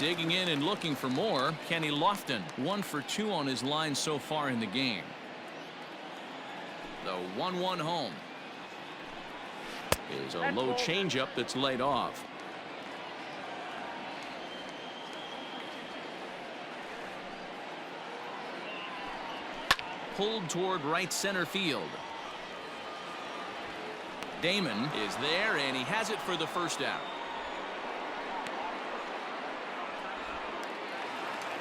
Digging in and looking for more, Kenny Lofton, 1 for 2 on his line so far in the game. The 1-1 home is a low changeup that's laid off. Pulled toward right center field. Damon is there, and he has it for the first out.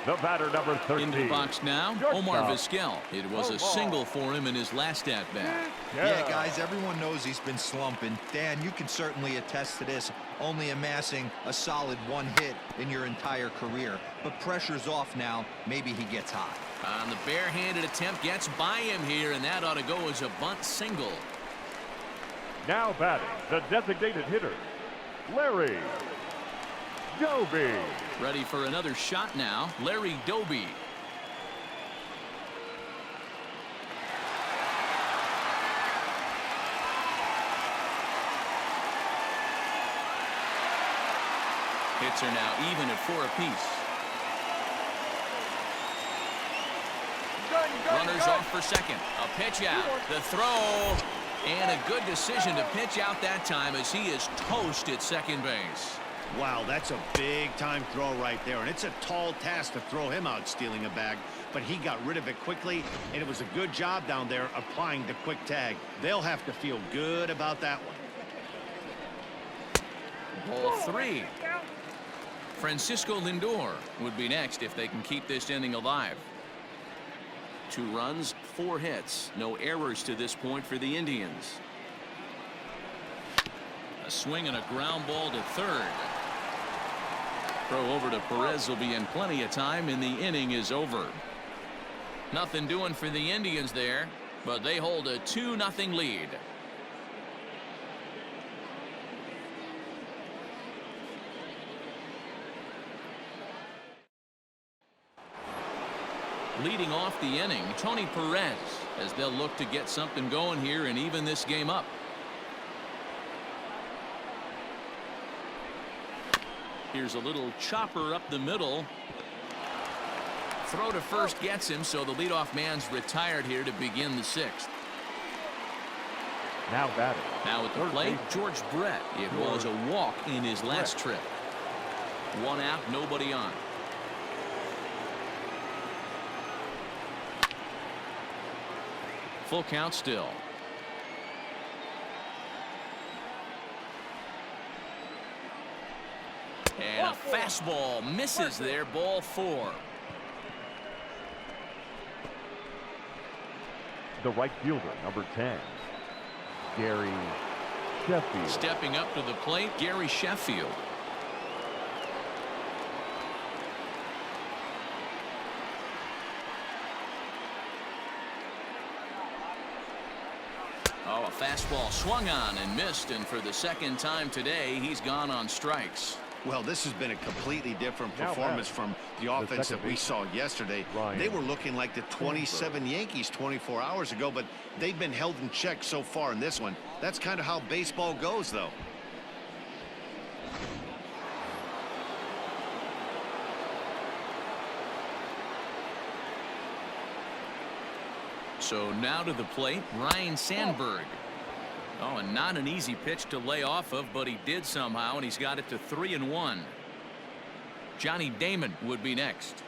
The batter, number 13. In the box now, Omar Vizquel. It was a single for him in his last at-bat. Yeah, guys, everyone knows he's been slumping. Dan, you can certainly attest to this, only amassing a solid 1 hit in your entire career. But pressure's off now. Maybe he gets hot. On the barehanded attempt, gets by him here, and that ought to go as a bunt single. Now batting, the designated hitter, Larry Doby. Ready for another shot now, Larry Doby. Hits are now even at 4 apiece. Runners off for second. A pitch out. The throw. And a good decision to pitch out that time as he is toast at second base. Wow, that's a big-time throw right there, and it's a tall task to throw him out stealing a bag, but he got rid of it quickly, and it was a good job down there applying the quick tag. They'll have to feel good about that one. Ball 3. Francisco Lindor would be next if they can keep this inning alive. 2 runs, 4 hits, no errors to this point for the Indians. A swing and a ground ball to third. Throw over to Perez will be in plenty of time, and the inning is over. Nothing doing for the Indians there, but they hold a 2-0 lead. Leading off the inning, Tony Perez, as they'll look to get something going here and even this game up. Here's a little chopper up the middle. Throw to first gets him, so the leadoff man's retired here to begin the 6th. Now batting. Now at the plate, George Brett. It was a walk in his last trip. 1 out, nobody on. Full count still. And a fastball misses there, ball 4. The right fielder, number 10, Gary Sheffield. Stepping up to the plate, Gary Sheffield. Oh, a fastball swung on and missed, and for the 2nd time today, he's gone on strikes. Well, this has been a completely different performance from the offense that we saw yesterday. They were looking like the 27 Yankees 24 hours ago, but they've been held in check so far in this one. That's kind of how baseball goes, though. So now to the plate, Ryan Sandberg. Oh, and not an easy pitch to lay off of, but he did somehow, and he's got it to 3-1. Johnny Damon would be next.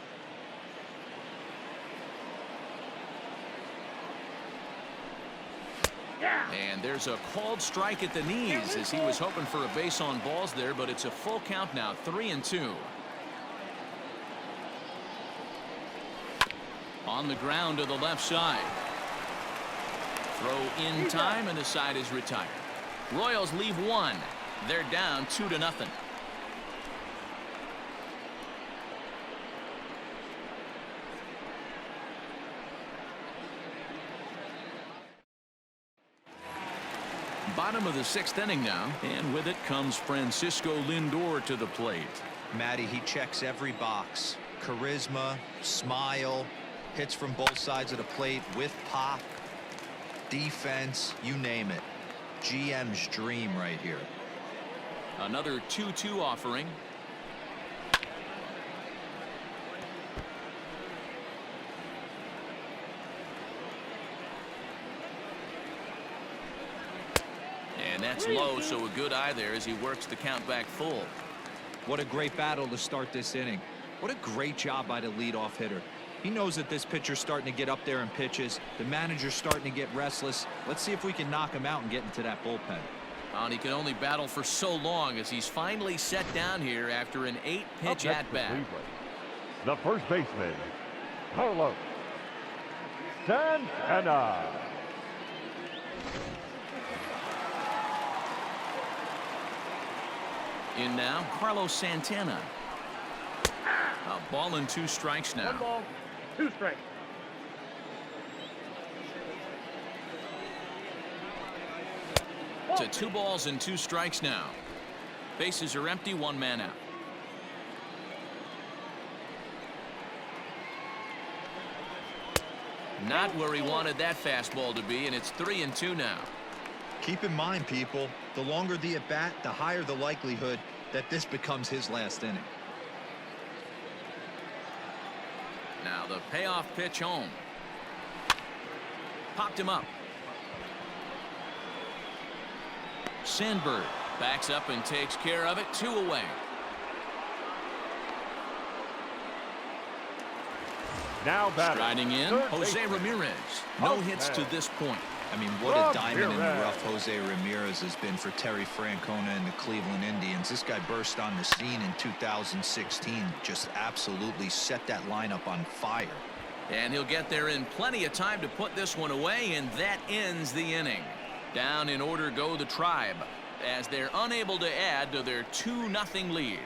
And there's a called strike at the knees as he was hoping for a base on balls there, but it's a full count now, 3-2. On the ground to the left side. Throw in time, and the side is retired. Royals leave 1. They're down 2-0. Bottom of the 6th inning now, and with it comes Francisco Lindor to the plate. Matty, he checks every box. Charisma, smile, hits from both sides of the plate with pop. Defense, you name it. GM's dream right here. Another 2-2 offering. And that's low, so a good eye there as he works the count back full. What a great battle to start this inning. What a great job by the leadoff hitter. He knows that this pitcher's starting to get up there in pitches. The manager's starting to get restless. Let's see if we can knock him out and get into that bullpen. And he can only battle for so long as he's finally set down here after an 8-pitch at-bat. The first baseman, Carlos Santana. In now, Carlos Santana. A ball and 2 strikes now. 1 ball, 2 strikes. To 2 balls and 2 strikes now. Bases are empty, 1 man out. Not where he wanted that fastball to be, and it's 3-2 now. Keep in mind, people, the longer the at-bat, the higher the likelihood that this becomes his last inning. Now the payoff pitch home. Popped him up. Sandberg backs up and takes care of it. 2 away. Now batting. Striding in, Jose Ramirez. No hits to this point. I mean, what a diamond in the rough Jose Ramirez has been for Terry Francona and the Cleveland Indians. This guy burst on the scene in 2016, just absolutely set that lineup on fire. And he'll get there in plenty of time to put this one away, and that ends the inning. Down in order go the Tribe as they're unable to add to their 2-0 lead.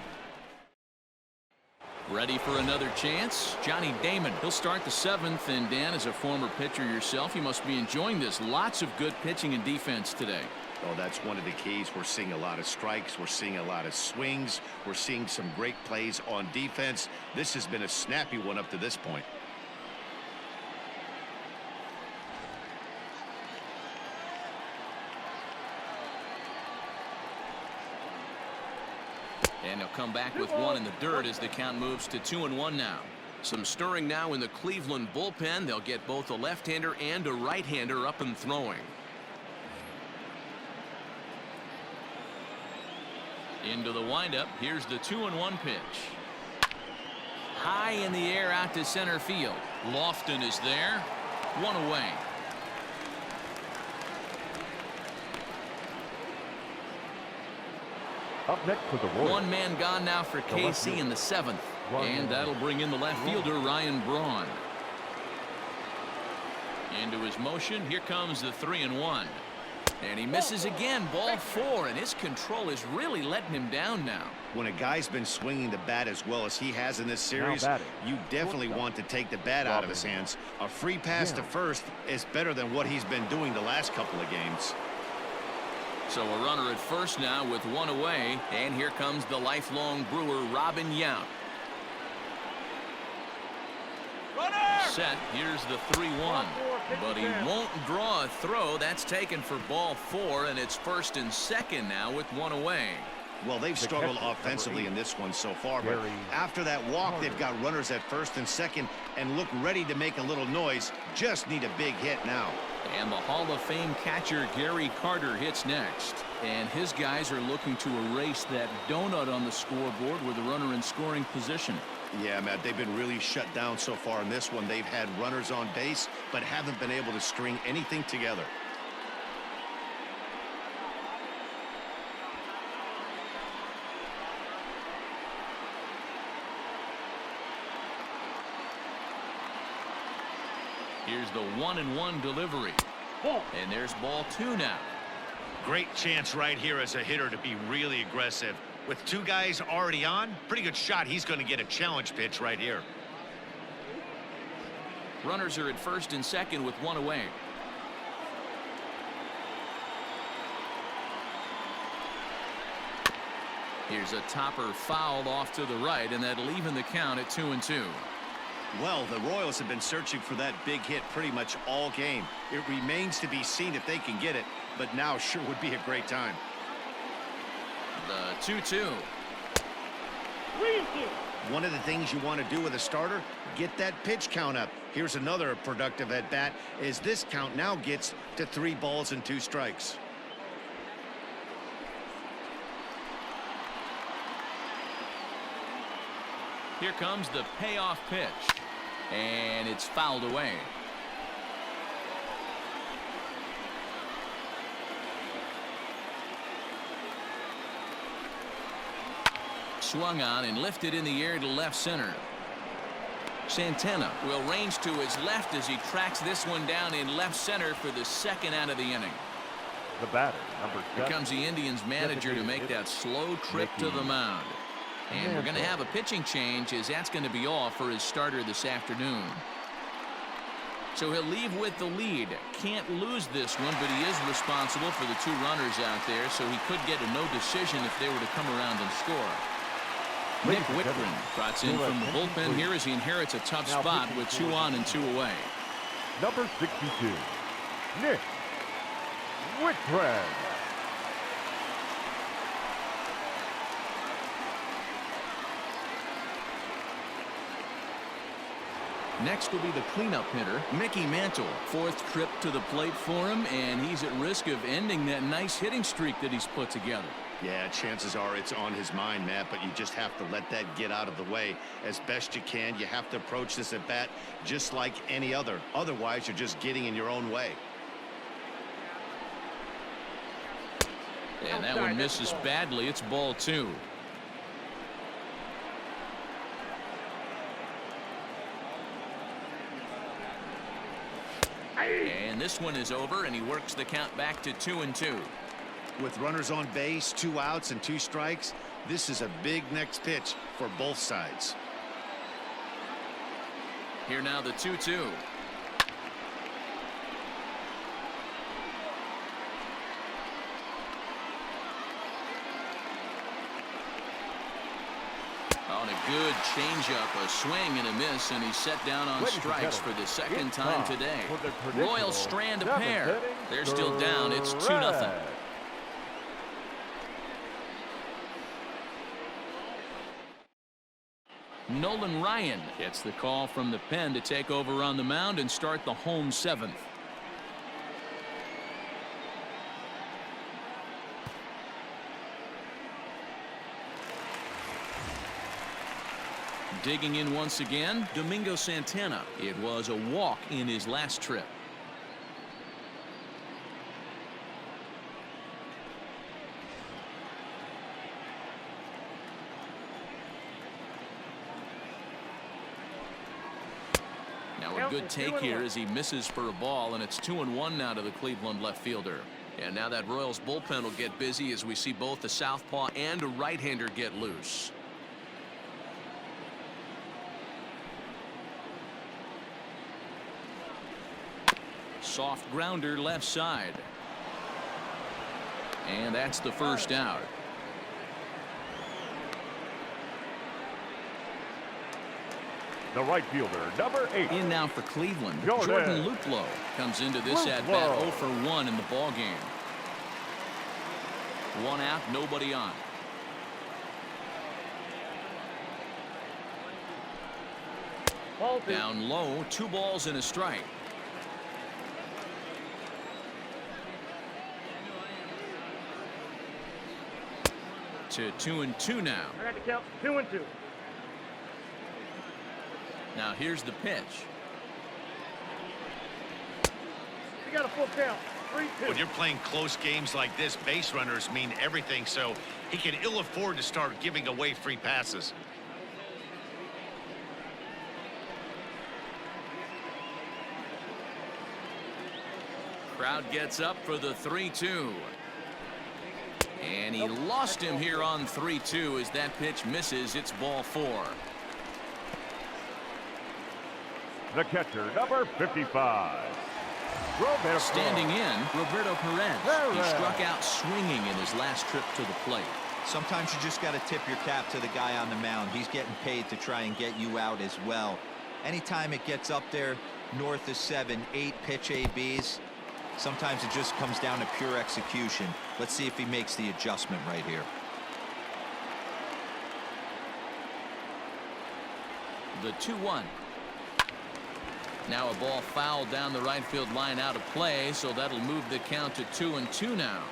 Ready for another chance? Johnny Damon. He'll start the 7th, and Dan, as a former pitcher yourself, you must be enjoying this. Lots of good pitching and defense today. Oh, that's one of the keys. We're seeing a lot of strikes. We're seeing a lot of swings. We're seeing some great plays on defense. This has been a snappy one up to this point. And he'll come back with 1 in the dirt as the count moves to 2-1 now. Some stirring now in the Cleveland bullpen. They'll get both a left-hander and a right-hander up and throwing. Into the windup. Here's the 2-1 pitch. High in the air out to center field. Lofton is there. 1 away. Up next for the Royals. 1 man gone now for KC in the 7th. And that'll bring in the left fielder, Ryan Braun. Into his motion. Here comes the 3-1. And he misses again. Ball 4, and his control is really letting him down now. When a guy's been swinging the bat as well as he has in this series, you definitely want to take the bat out of his hands. A free pass to first is better than what he's been doing the last couple of games. So a runner at first now with 1 away, and here comes the lifelong Brewer, Robin Yount. Set. Here's the 3-1, but he won't draw a throw. That's taken for ball 4, and it's 1st and 2nd now with 1 away. Well, they've struggled offensively in this one so far, but after that walk, they've got runners at 1st and 2nd and look ready to make a little noise. Just need a big hit now. And the Hall of Fame catcher Gary Carter hits next, and his guys are looking to erase that donut on the scoreboard with a runner in scoring position. Yeah, Matt, they've been really shut down so far in this one. They've had runners on base, but haven't been able to string anything together. Here's the 1-1 delivery. And there's ball 2 now. Great chance right here as a hitter to be really aggressive. With 2 guys already on, pretty good shot. He's going to get a challenge pitch right here. Runners are at 1st and 2nd with 1 away. Here's a topper fouled off to the right, and that'll even the count at 2-2. Well, the Royals have been searching for that big hit pretty much all game. It remains to be seen if they can get it, but now sure would be a great time. The 2-2. One of the things you want to do with a starter, get that pitch count up. Here's another productive at bat as this count now gets to 3 balls and 2 strikes. Here comes the payoff pitch. And it's fouled away. Swung on and lifted in the air to left center. Santana will range to his left as he tracks this one down in left center for the second out of the inning. The batter, number 7. Here comes the Indians manager to make that slow trip to the mound. And we're going to have a pitching change, as that's going to be all for his starter this afternoon. So he'll leave with the lead. Can't lose this one, but he is responsible for the 2 runners out there, so he could get a no decision if they were to come around and score. Nick Whitman trots in from the bullpen here as he inherits a tough spot with 2 on and 2 away. Number 62, Nick Whitman. Next will be the cleanup hitter, Mickey Mantle. 4th trip to the plate for him, and he's at risk of ending that nice hitting streak that he's put together. Yeah, chances are it's on his mind, Matt, but you just have to let that get out of the way as best you can. You have to approach this at bat just like any other. Otherwise, you're just getting in your own way. And that one misses badly. It's ball 2. And this one is over, and he works the count back to 2-2. With runners on base, 2 outs and 2 strikes, this is a big next pitch for both sides. Here now the 2-2. On a good changeup, a swing and a miss, and he's set down on strikes for the second time today. Royals strand a pair. They're still down. It's 2-0. Nolan Ryan gets the call from the pen to take over on the mound and start the home 7th. Digging in once again, Domingo Santana. It was a walk in his last trip. Now a good take here as he misses for a ball, and it's 2-1 now to the Cleveland left fielder. And now that Royals bullpen will get busy as we see both a southpaw and a right-hander get loose. Soft grounder left side. And that's the first out. The right fielder, number 8. In now for Cleveland, Jordan Luplow comes into this at-bat 0 for 1 in the ball game. 1 out, nobody on. Down low, 2 balls and a strike. To 2-2 now. I got to count 2-2. Now here's the pitch. We got a full count. 3-2. When you're playing close games like this, base runners mean everything, so he can ill afford to start giving away free passes. Crowd gets up for the 3-2. And he lost him here on 3-2 as that pitch misses. It's ball 4. The catcher, number 55. Standing in, Roberto Perez. He struck out swinging in his last trip to the plate. Sometimes you just got to tip your cap to the guy on the mound. He's getting paid to try and get you out as well. Anytime it gets up there north of 7, 8 pitch ABs, sometimes it just comes down to pure execution. Let's see if he makes the adjustment right here. The 2-1. Now a ball fouled down the right field line out of play, so that'll move the count to 2-2 now.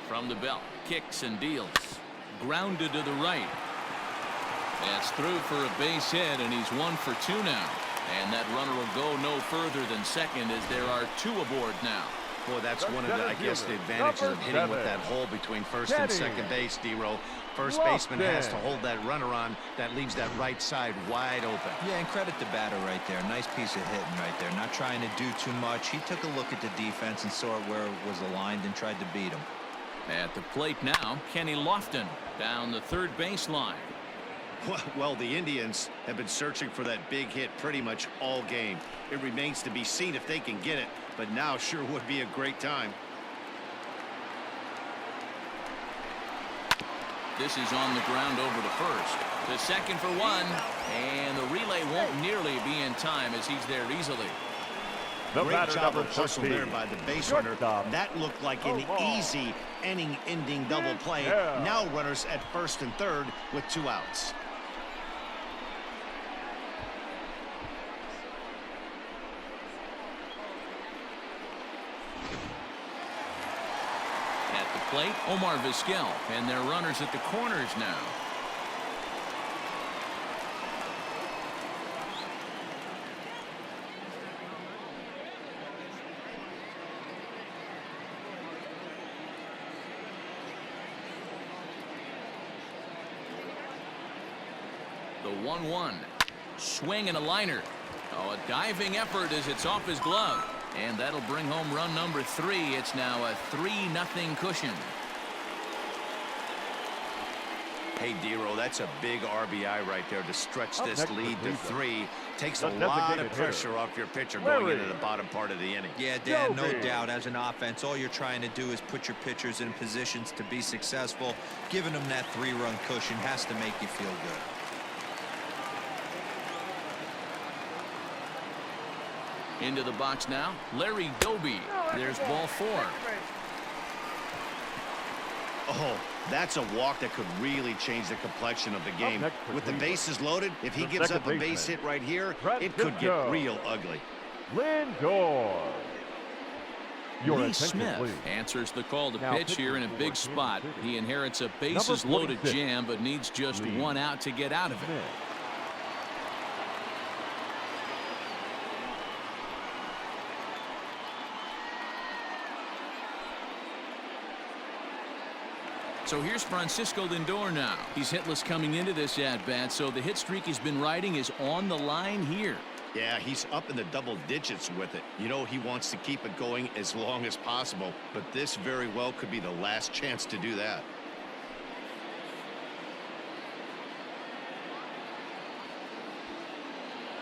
From the belt, kicks and deals. Grounded to the right. That's through for a base hit, and he's 1 for 2 now. And that runner will go no further than second as there are 2 aboard now. Boy, that's one of the, I guess, the advantages of hitting with that hole between first and second base, D-Row. First baseman has to hold that runner on. That leaves that right side wide open. Yeah, and credit to batter right there. Nice piece of hitting right there. Not trying to do too much. He took a look at the defense and saw where it was aligned and tried to beat him. At the plate now, Kenny Lofton down the third baseline. Well, the Indians have been searching for that big hit pretty much all game. It remains to be seen if they can get it, but now sure would be a great time. This is on the ground over to first. The second for 1, and the relay won't nearly be in time as he's there easily. Great job of hustle there by the base runner. That looked like an easy inning-ending double play. Now runners at first and third with 2 outs. At the plate, Omar Vizquel, and their runners at the corners now. The 1-1. Swing and a liner. Oh, a diving effort as it's off his glove. And that'll bring home run number 3. It's now a 3-0 cushion. Hey, D-Row, that's a big RBI right there to stretch this lead to 3. Takes a lot of pressure off your pitcher going into the bottom part of the inning. Yeah, Dan, no doubt. As an offense, all you're trying to do is put your pitchers in positions to be successful. Giving them that 3-run cushion has to make you feel good. Into the box now, Larry Doby. There's ball 4. Oh, that's a walk that could really change the complexion of the game. With the bases loaded, if he gives up a base hit right here, it could get real ugly. Lindor. Lee Smith answers the call to pitch here in a big spot. He inherits a bases loaded jam, but needs just 1 out to get out of it. So here's Francisco Lindor now. He's hitless coming into this at-bat, so the hit streak he's been riding is on the line here. Yeah, he's up in the double digits with it. You know, he wants to keep it going as long as possible, but this very well could be the last chance to do that.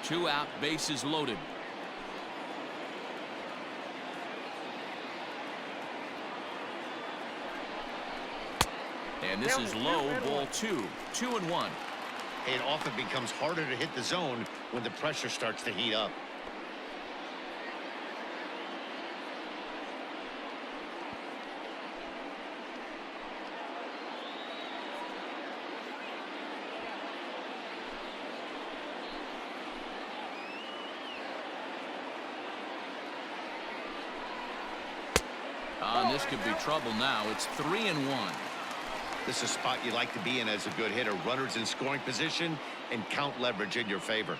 Two out, bases loaded. And this is low, ball 2. 2-1. It often becomes harder to hit the zone when the pressure starts to heat up. And this could be trouble now. It's 3-1. This is a spot you like to be in as a good hitter. Runners in scoring position and count leverage in your favor.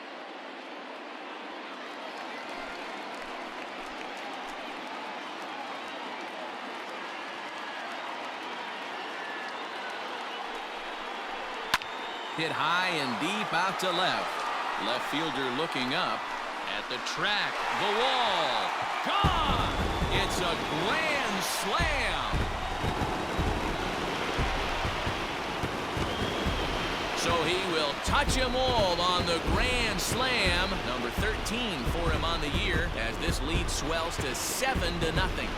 Hit high and deep out to left. Left fielder looking up at the track. The wall. Gone! It's a grand slam. So he will touch them all on the grand slam. Number 13 for him on the year as this lead swells to 7-0.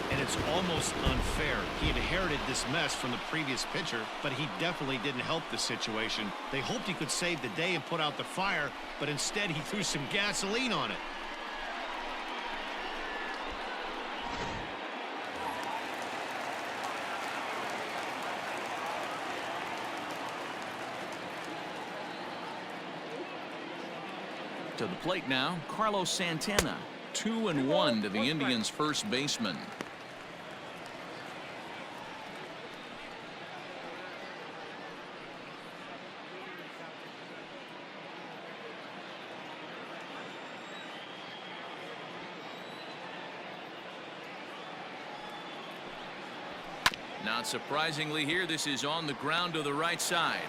And it's almost unfair. He inherited this mess from the previous pitcher, but he definitely didn't help the situation. They hoped he could save the day and put out the fire, but instead he threw some gasoline on it. To the plate now, Carlos Santana. 2-1 to the Indians' first baseman. Not surprisingly here, this is on the ground to the right side.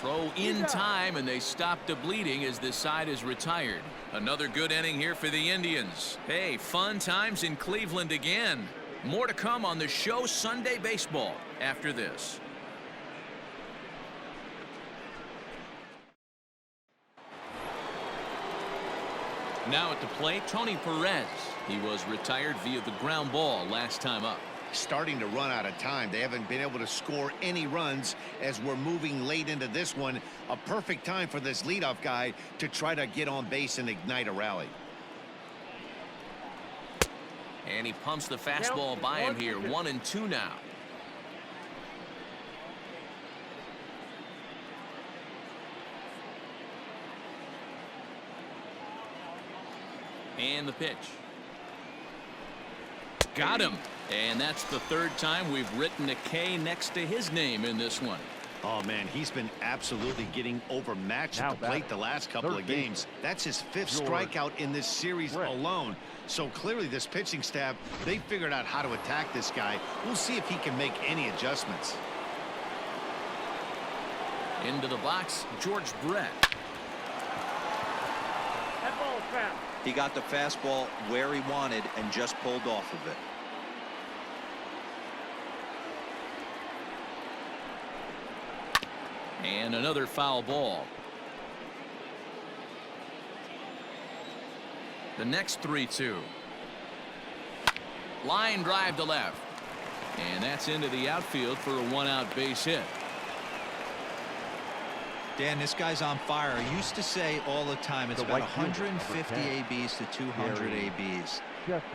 Throw in time, and they stop the bleeding as this side is retired. Another good inning here for the Indians. Hey, fun times in Cleveland again. More to come on the show Sunday Baseball after this. Now at the plate, Tony Perez. He was retired via the ground ball last time up. Starting to run out of time. They haven't been able to score any runs as we're moving late into this one. A perfect time for this leadoff guy to try to get on base and ignite a rally. And he pumps the fastball by him here. 1-2 now. And the pitch. Got him. And that's the third time we've written a K next to his name in this one. Oh, man, he's been absolutely getting overmatched at the plate the last couple of games. That's his fifth strikeout in this series alone. So clearly this pitching staff, they figured out how to attack this guy. We'll see if he can make any adjustments. Into the box, George Brett. That ball is foul. He got the fastball where he wanted and just pulled off of it. And another foul ball. The next 3-2. Line drive to left. And that's into the outfield for a one-out base hit. Dan, this guy's on fire. I used to say all the time it's about 150 ABs to 200 ABs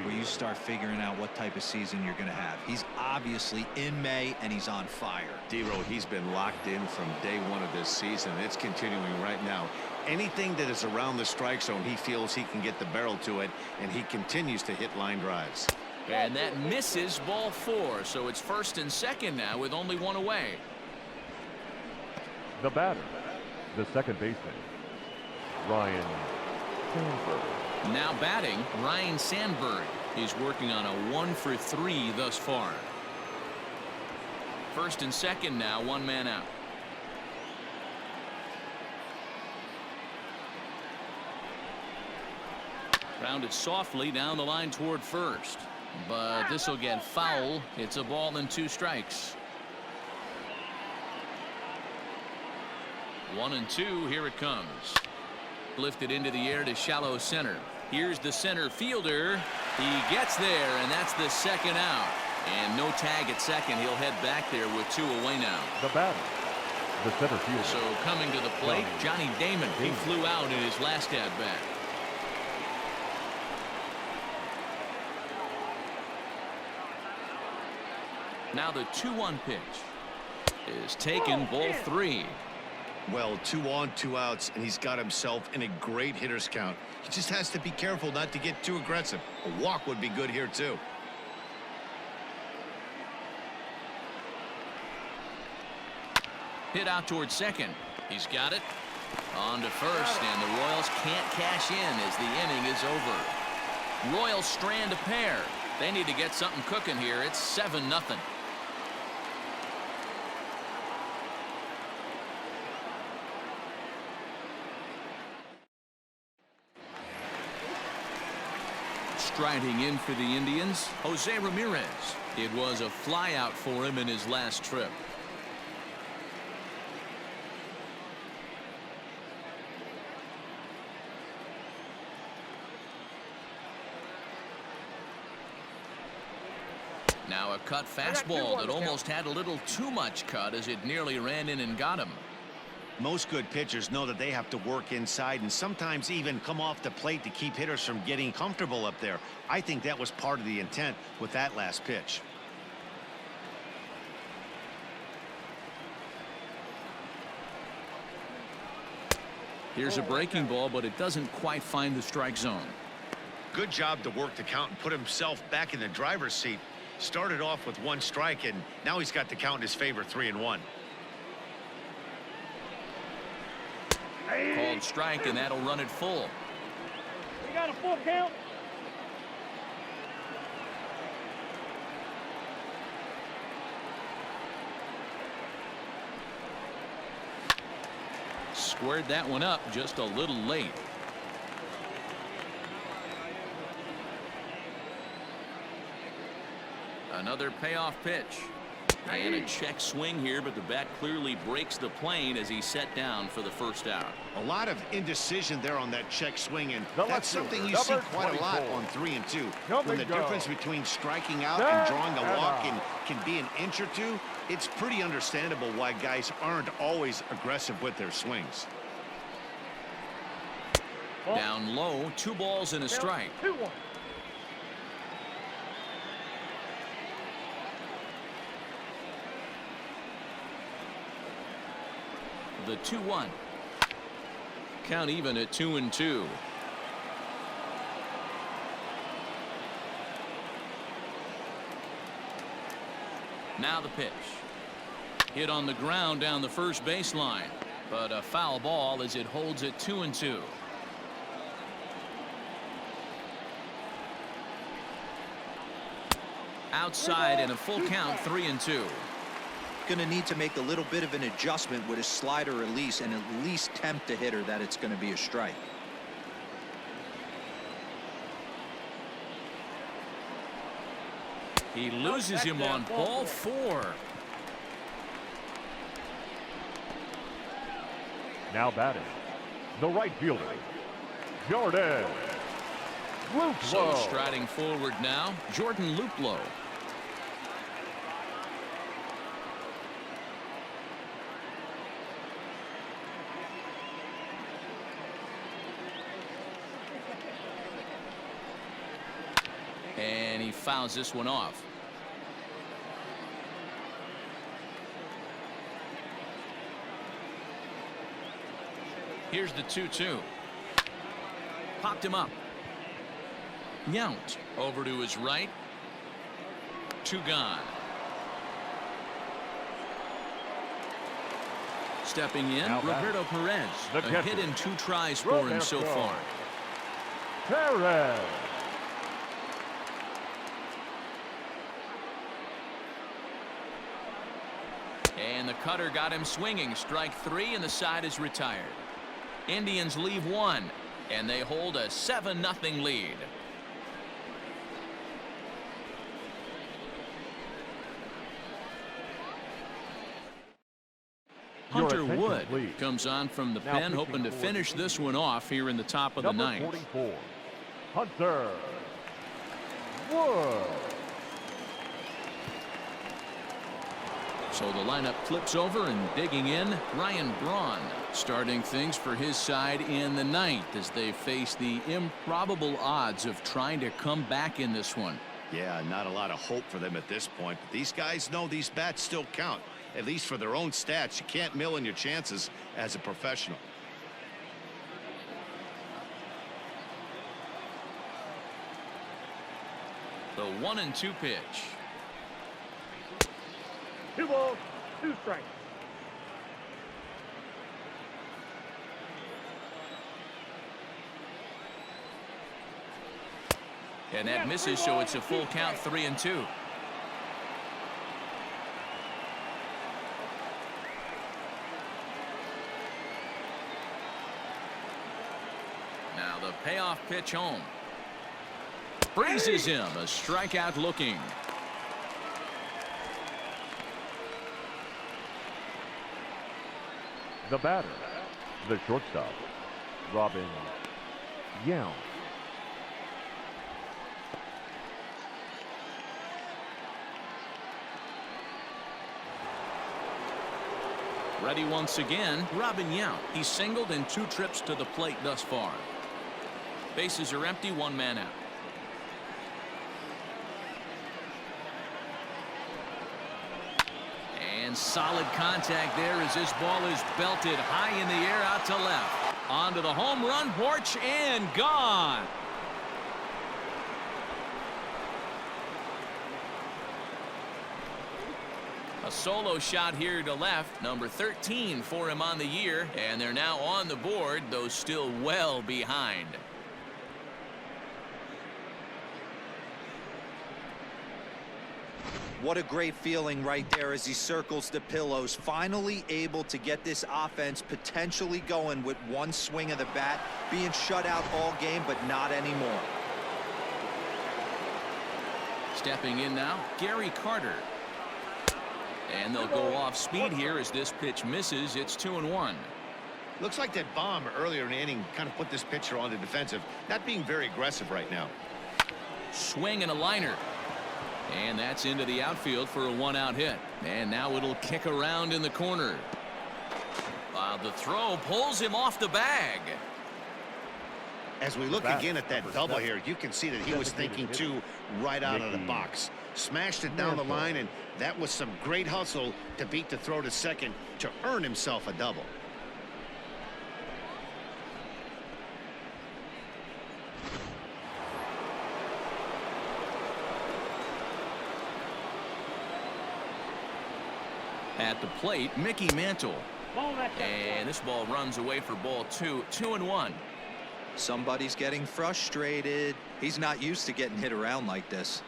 where you start figuring out what type of season you're going to have. He's obviously in May and he's on fire. D-Row, he's been locked in from day one of this season. It's continuing right now. Anything that is around the strike zone, he feels he can get the barrel to it, and he continues to hit line drives. And that misses, ball 4. So it's first and second now with only one away. The batter, the second baseman, Ryan Sandberg. Now batting, Ryan Sandberg. He's working on a 1-for-3 thus far. First and second now, one man out. Grounded softly down the line toward first. But this will get foul. It's a ball and 2 strikes. 1-2. Here it comes. Lifted into the air to shallow center. Here's the center fielder. He gets there, and that's the second out. And no tag at second. He'll head back there with 2 away now. The batter, the center fielder. So coming to the plate, Johnny Damon. He flew out in his last at bat. Now the 2-1 pitch is taken, ball 3. Well, 2 on, 2 outs, and he's got himself in a great hitter's count. He just has to be careful not to get too aggressive. A walk would be good here, too. Hit out towards second. He's got it. On to first, and the Royals can't cash in as the inning is over. Royals strand a pair. They need to get something cooking here. It's 7-0. Striding in for the Indians, Jose Ramirez. It was a flyout for him in his last trip. Now a cut fastball that almost had a little too much cut as it nearly ran in and got him. Most good pitchers know that they have to work inside and sometimes even come off the plate to keep hitters from getting comfortable up there. I think that was part of the intent with that last pitch. Here's a breaking ball, but it doesn't quite find the strike zone. Good job to work the count and put himself back in the driver's seat. Started off with 1 strike, and now he's got the count in his favor, 3-1. Called strike, and that'll run it full. We got a full count. Squared that one up just a little late. Another payoff pitch. And a check swing here, but the bat clearly breaks the plane as he's set down for the first out. A lot of indecision there on that check swing, and The that's left something fielder, you see number quite a lot 24. on 3 and 2. Number When the go. difference between striking out Set and drawing a and walk out. can be an inch or two, it's pretty understandable why guys aren't always aggressive with their swings. Down low, 2 balls and a strike. 2-1. The 2-1. Count even at 2-2. Now the pitch. Hit on the ground down the first baseline, but a foul ball as it holds it 2-2. Outside and a full count, 3-2. Going to need to make a little bit of an adjustment with his slider release and at least tempt the hitter that it's going to be a strike. He loses him on ball 4. Now batting, the right fielder, Jordan So Luplow. striding forward now, Jordan Luplow. And he fouls this one off. Here's the 2-2. Popped him up. Yount over to his right. 2 gone. Stepping in, Now back. Roberto Perez. The A catcher, hit in 2 tries for him so Roberto far. Perez. And the cutter got him swinging. Strike 3, and the side is retired. Indians leave 1, and they hold a 7-0 lead. Hunter attention, Wood please. comes on from the Now pen, pitching hoping to for finish the this one off here in the top of the Number 9th. 44, Hunter Wood. So the lineup flips over, and digging in, Ryan Braun starting things for his side in the 9th as they face the improbable odds of trying to come back in this one. Yeah, not a lot of hope for them at this point, but these guys know these bats still count, at least for their own stats. You can't mill in your chances as a professional. The 1-2 pitch. 2 balls, 2 strikes. And that misses, so it's a full count, 3-2. Now the payoff pitch home. Freezes him, a strikeout looking. The batter, the shortstop, Robin Yount. Ready once again, Robin Yount. He's singled in 2 trips to the plate thus far. Bases are empty, 1 man out. And solid contact there as this ball is belted high in the air out to left. Onto the home run porch and gone. A solo shot here to left, number 13 for him on the year, and they're now on the board, though still well behind. What a great feeling right there as he circles the pillows, finally able to get this offense potentially going with one swing of the bat, being shut out all game, but not anymore. Stepping in now, Gary Carter. And they'll go off speed here as this pitch misses. It's 2-1. Looks like that bomb earlier in the inning kind of put this pitcher on the defensive, not being very aggressive right now. Swing and a liner. And that's into the outfield for a one-out hit. And now it'll kick around in the corner. The throw pulls him off the bag. As we look again at that double here, you can see that he was thinking too right out of the box. Smashed it down the line, and that was some great hustle to beat the throw to second to earn himself a double. At the plate, Mickey Mantle. And this ball runs away for ball 2. 2-1. Somebody's getting frustrated. He's not used to getting hit around like this.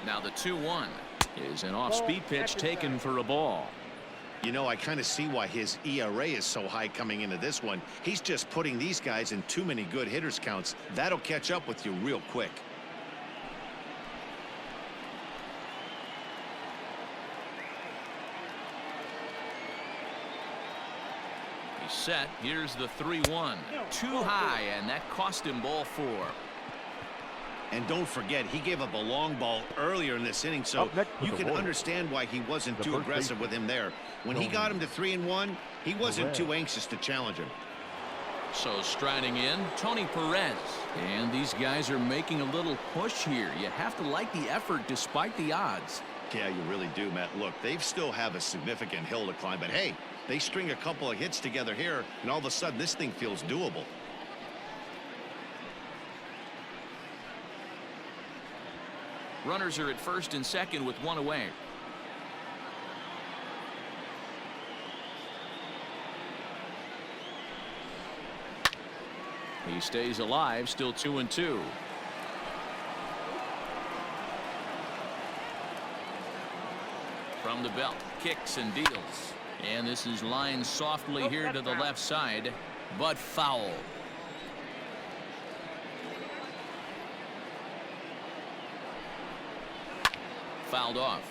Now the 2-1 is an off-speed pitch taken for a ball. You know, I kind of see why his ERA is so high coming into this one. He's just putting these guys in too many good hitters counts. That'll catch up with you real quick. He's set. Here's the 3-1. Too high, and that cost him ball 4. And don't forget, he gave up a long ball earlier in this inning, so you can understand why he wasn't too aggressive with him there. When he got him to 3-1, he wasn't too anxious to challenge him. So striding in, Tony Perez. And these guys are making a little push here. You have to like the effort despite the odds. Yeah, you really do, Matt. Look, they still have a significant hill to climb, but hey, they string a couple of hits together here, and all of a sudden this thing feels doable. Runners are at first and second with one away. He stays alive, still 2-2. From the belt, kicks and deals. And this is lined softly here to the left side, but foul. Fouled off.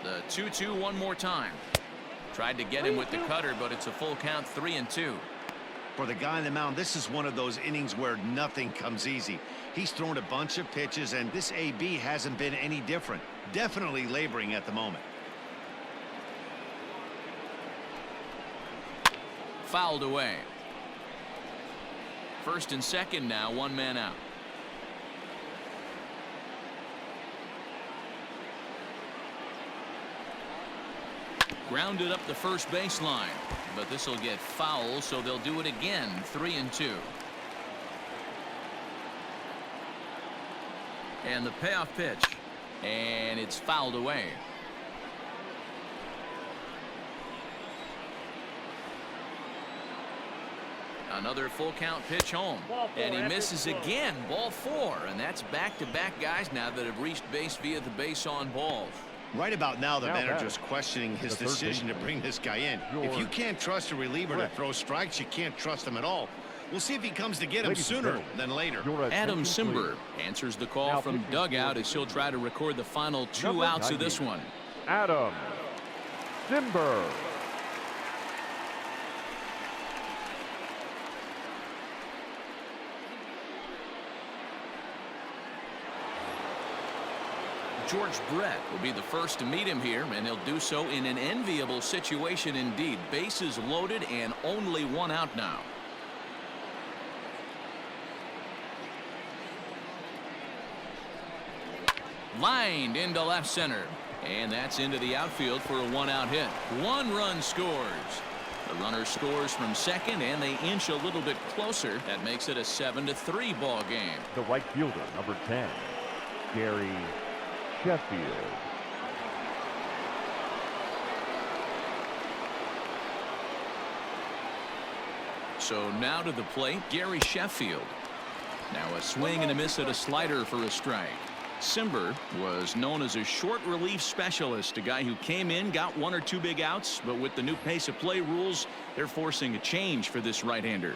The 2-2 one more time. Tried to get him with the cutter, but it's a full count, 3-2. For the guy on the mound, this is one of those innings where nothing comes easy. He's thrown a bunch of pitches, and this AB hasn't been any different. Definitely laboring at the moment. Fouled away. First and second now, one man out. Grounded up the first baseline, but this will get foul, so they'll do it again. 3-2. And the payoff pitch, and it's fouled away. Another full count pitch home, and he misses again. Ball 4, and that's back-to-back guys now that have reached base via the base on balls. Right about now, the manager's questioning his decision to bring this guy in. If you can't trust a reliever to throw strikes, you can't trust him at all. We'll see if he comes to get him sooner than later. Adam Simber answers the call from dugout as he'll try to record the final 2 outs of this one. Adam Simber. George Brett will be the first to meet him here, and he'll do so in an enviable situation indeed. Bases loaded and only one out now. Lined into left center. And that's into the outfield for a one-out hit. One run scores. The runner scores from second, and they inch a little bit closer. That makes it a 7-3 ball game. The right fielder, number 10, Gary Sheffield. So now to the plate, Gary Sheffield. Now a swing and a miss at a slider for a strike. Cimber was known as a short relief specialist, a guy who came in, got one or two big outs, but with the new pace of play rules, they're forcing a change for this right-hander.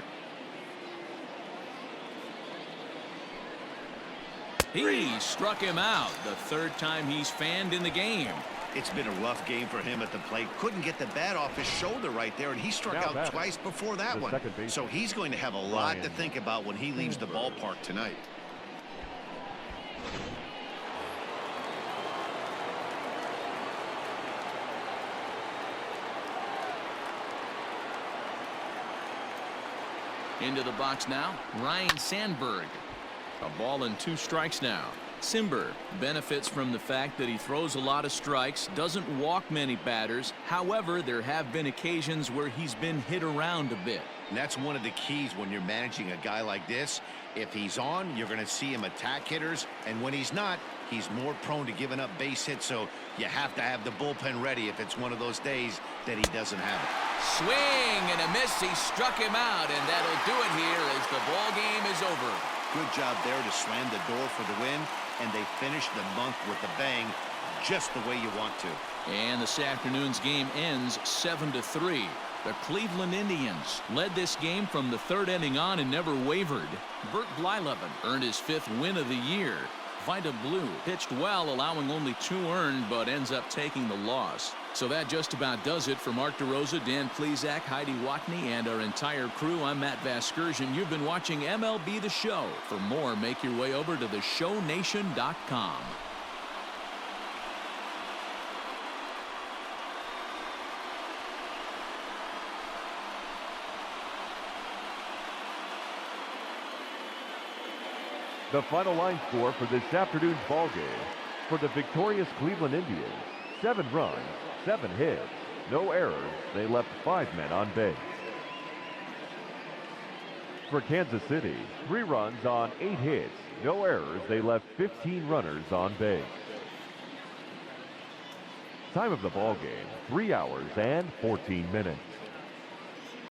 He struck him out, the third time he's fanned in the game. It's been a rough game for him at the plate. Couldn't get the bat off his shoulder right there, and he struck out twice before that one. So he's going to have a lot to think about when he leaves the ballpark tonight. Into the box now, Ryan Sandberg. A ball and 2 strikes now. Cimber benefits from the fact that he throws a lot of strikes, doesn't walk many batters. However, there have been occasions where he's been hit around a bit. And that's one of the keys when you're managing a guy like this. If he's on, you're going to see him attack hitters. And when he's not, he's more prone to giving up base hits. So you have to have the bullpen ready if it's one of those days that he doesn't have it. Swing and a miss. He struck him out, and that'll do it here as the ball game is over. Good job there to slam the door for the win, and they finished the month with a bang, just the way you want to. And this afternoon's game ends 7-3. The Cleveland Indians led this game from the 3rd inning on and never wavered. Bert Blyleven earned his 5th win of the year. Vida Blue pitched well, allowing only 2 earned, but ends up taking the loss. So that just about does it for Mark DeRosa, Dan Plesac, Heidi Watney, and our entire crew. I'm Matt Vasgersian. You've been watching MLB The Show. For more, make your way over to theshownation.com. The final line score for this afternoon's ball game. For the victorious Cleveland Indians, 7 runs, 7 hits, no errors. They left 5 men on base. For Kansas City, 3 runs on 8 hits, no errors. They left 15 runners on base. Time of the ball game, 3 hours and 14 minutes.